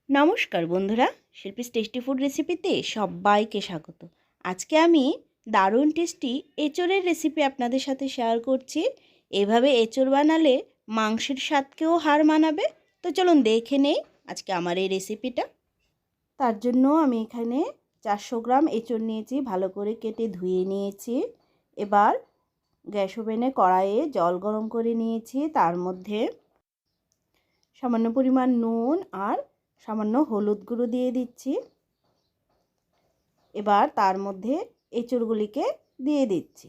নমস্কার বন্ধুরা, Shilpi's tasty food রেসিপিতে সবাইকে স্বাগত। আজকে আমি দারুণ টেস্টি এঁচোড়ের রেসিপি আপনাদের সাথে শেয়ার করছি। এভাবে এঁচোড় বানালে মাংসের স্বাদকেও হার মানাবে। তো চলুন দেখে নেই আজকে আমার এই রেসিপিটা। তার জন্য আমি এখানে 400 গ্রাম এঁচোড় নিয়েছি, ভালো করে কেটে ধুয়ে নিয়েছি। এবার গ্যাস ওভেনে কড়াইয়ে জল গরম করে নিয়েছি, তার মধ্যে সামান্য পরিমাণ নুন আর সামান্য হলুদ গুঁড়ো দিয়ে দিচ্ছি। এবার তার মধ্যে এঁচোড়গুলিকে দিয়ে দিচ্ছি।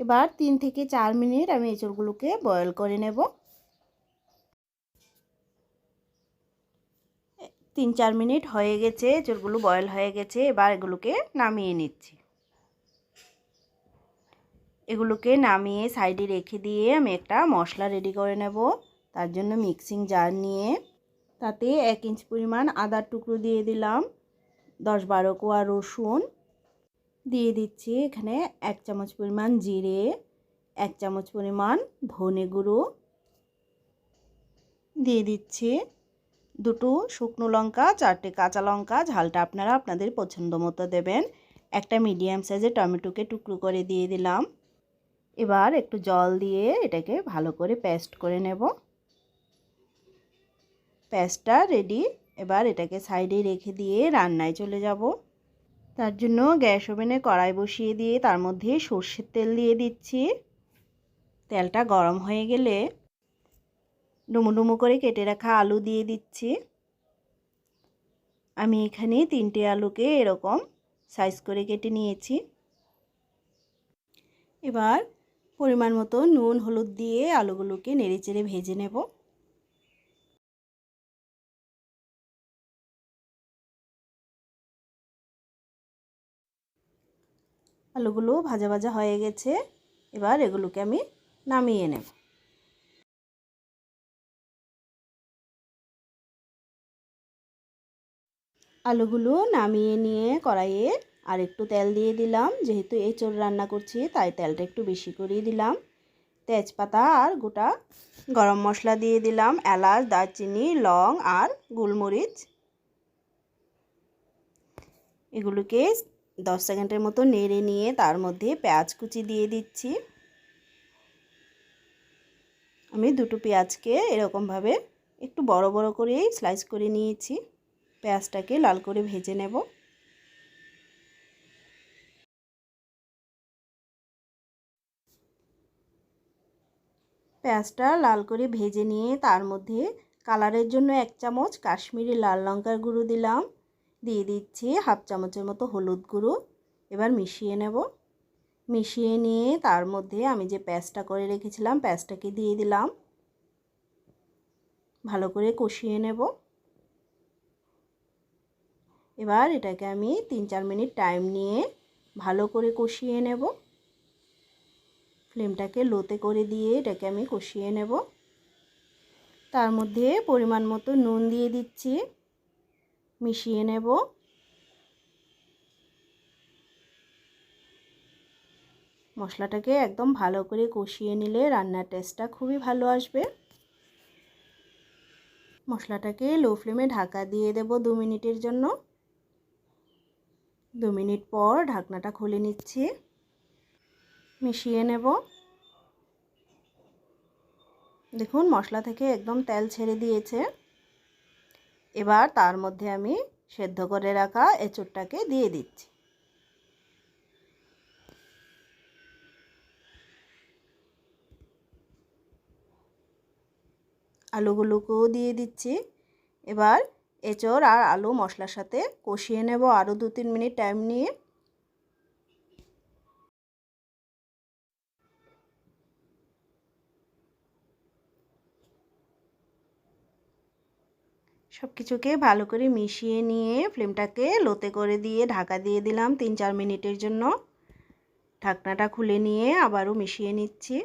এবার 3 থেকে 4 মিনিট আমি এঁচোড়গুলোকে বয়েল করে নেব। 3-4 মিনিট হয়ে গেছে, এঁচোড়গুলো বয়েল হয়ে গেছে। এবার এগুলোকে নামিয়ে নিচ্ছি। এগুলোকে নামিয়ে সাইডে রেখে দিয়ে আমি একটা মশলা রেডি করে নেব। তার জন্য মিক্সিং জার নিয়ে তাতে 1 ইঞ্চ পরিমাণ আদার টুকরো দিয়ে দিলাম, 10-12 কোয়া রসুন দিয়ে দিচ্ছি। এখানে 1 চামচ পরিমাণ জিরে, 1 চামচ পরিমাণ ধনে গুঁড়ো দিয়ে দিচ্ছি, 2টো শুকনো লঙ্কা, 4টে কাঁচা লঙ্কা, ঝালটা আপনারা আপনাদের পছন্দ মতো দেবেন। একটা মিডিয়াম সাইজের টমেটোকে টুকরো করে দিয়ে দিলাম। এবার একটু জল দিয়ে এটাকে ভালো করে পেস্ট করে নেব। পেস্টটা রেডি। এবার এটাকে সাইডে রেখে দিয়ে রান্নায় চলে যাব। তার জন্য গ্যাস ওভেনে কড়াই বসিয়ে দিয়ে তার মধ্যে সর্ষের তেল দিয়ে দিচ্ছি। তেলটা গরম হয়ে গেলে ডুমো ডুমো করে কেটে রাখা আলু দিয়ে দিচ্ছি। আমি এখানে 3টে আলুকে এরকম সাইজ করে কেটে নিয়েছি। এবার পরিমাণ মতো নুন হলুদ দিয়ে আলুগুলোকে নেড়েচেড়ে ভেজে নেব। আলুগুলো ভাজা ভাজা হয়ে গেছে। এবার এগুলোকে আমি নামিয়ে নেব। আলুগুলো নামিয়ে নিয়ে কড়াইয়ে আর একটু তেল দিয়ে দিলাম, যেহেতু এঁচোড় রান্না করছি তাই তেলটা একটু বেশি করেই দিলাম। তেজপাতা আর গোটা গরম মশলা দিয়ে দিলাম, এলাচ, দারচিনি, লং আর গোলমরিচ। এগুলোকে 10 সেকেন্ডের মতো নেড়ে নিয়ে তার মধ্যে পেঁয়াজ কুচি দিয়ে দিচ্ছি। আমি 2টো পেঁয়াজকে এরকমভাবে একটু বড় বড় করে স্লাইস করে নিয়েছি। পেঁয়াজটাকে লাল করে ভেজে নেব। পেঁয়াজটা লাল করে ভেজে নিয়ে তার মধ্যে কালারের জন্য 1 চামচ কাশ্মীরি লাল লঙ্কার গুঁড়ো দিলাম, দিয়ে দিচ্ছি 1/2 চামচের মতো হলুদ গুঁড়ো। এবার মিশিয়ে নেব। মিশিয়ে নিয়ে তার মধ্যে আমি যে পেস্টটা করে রেখেছিলাম পেস্টটাকে দিয়ে দিলাম, ভালো করে কষিয়ে নেব। এবার এটাকে আমি 3-4 মিনিট টাইম নিয়ে ভালো করে কষিয়ে নেব। ফ্লেমটাকে লোতে করে দিয়ে এটাকে আমি কষিয়ে নেব। তার মধ্যে পরিমাণ মতো নুন দিয়ে দিচ্ছি, মিশিয়ে নেব। মশলাটাকে একদম ভালো করে কষিয়ে নিলে রান্নার টেস্টটা খুবই ভালো আসবে। মশলাটাকে লো ফ্লেমে ঢাকা দিয়ে দেব 2 মিনিটের জন্য। 2 মিনিট পর ঢাকনাটা খুলে নিচ্ছি, মিশিয়ে নেব। দেখুন মশলা থেকে একদম তেল ছেড়ে দিয়েছে। এবার তার মধ্যে আমি সেদ্ধ করে রাখা এঁচোড়টাকে দিয়ে দিচ্ছি। আলুগুলোকেও দিয়ে দিচ্ছি। এবার এঁচোড় আর আলু মশলার সাথে কষিয়ে নেব আরও 2-3 মিনিট টাইম নিয়ে। সব কিছুকে ভালো করে মিশিয়ে নিয়ে ফ্লেমটাকে লোতে করে দিয়ে ঢাকা দিয়ে দিলাম 3-4 মিনিটের জন্য। ঢাকনাটা খুলে নিয়ে আবারও মিশিয়ে নিচ্ছি।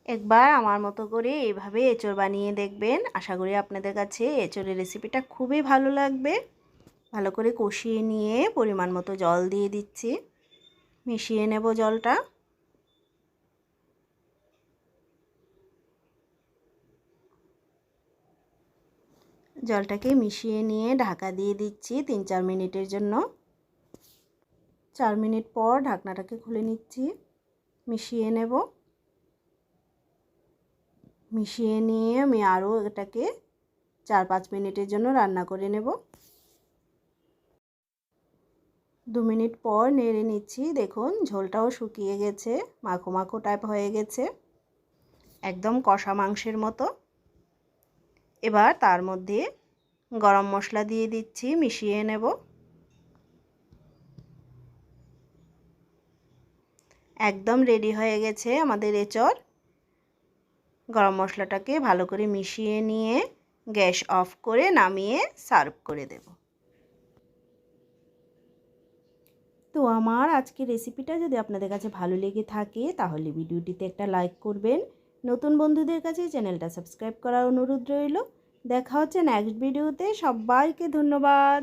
একবার আমার মতো করে এইভাবে এঁচোড় বানিয়ে দেখবেন। আশা করি আপনাদের কাছে এঁচোড়ের রেসিপিটা খুবই ভালো লাগবে। ভালো করে কষিয়ে নিয়ে পরিমাণ মতো জল দিয়ে দিচ্ছি, মিশিয়ে নেব জলটা। জলটাকে মিশিয়ে নিয়ে ঢাকা দিয়ে দিচ্ছি 3-4 মিনিটের জন্য। 4 মিনিট পর ঢাকনাটাকে খুলে নিচ্ছি, মিশিয়ে নেব। মিশিয়ে নিয়ে আমি আরও এটাকে 4-5 মিনিটের জন্য রান্না করে নেব। 2 মিনিট পর নেড়ে নিচ্ছি, দেখুন ঝোলটাও শুকিয়ে গেছে, মাখো মাখো টাইপ হয়ে গেছে, একদম কষা মাংসের মতো। এবার তার মধ্যে গরম মশলা দিয়ে দিচ্ছি, মিশিয়ে নেব। একদম রেডি হয়ে গেছে আমাদের এঁচড়। গরম মশলাটাকে ভালো করে মিশিয়ে নিয়ে গ্যাস অফ করে নামিয়ে সার্ভ করে দেব। তো আমার আজকের রেসিপিটা যদি আপনাদের কাছে ভালো লেগে থাকে তাহলে ভিডিওটিতে একটা লাইক করবেন। নতুন বন্ধুদের কাছে চ্যানেলটা সাবস্ক্রাইব করার অনুরোধ রইল। দেখা হচ্ছে নেক্সট ভিডিওতে। সবাইকে ধন্যবাদ।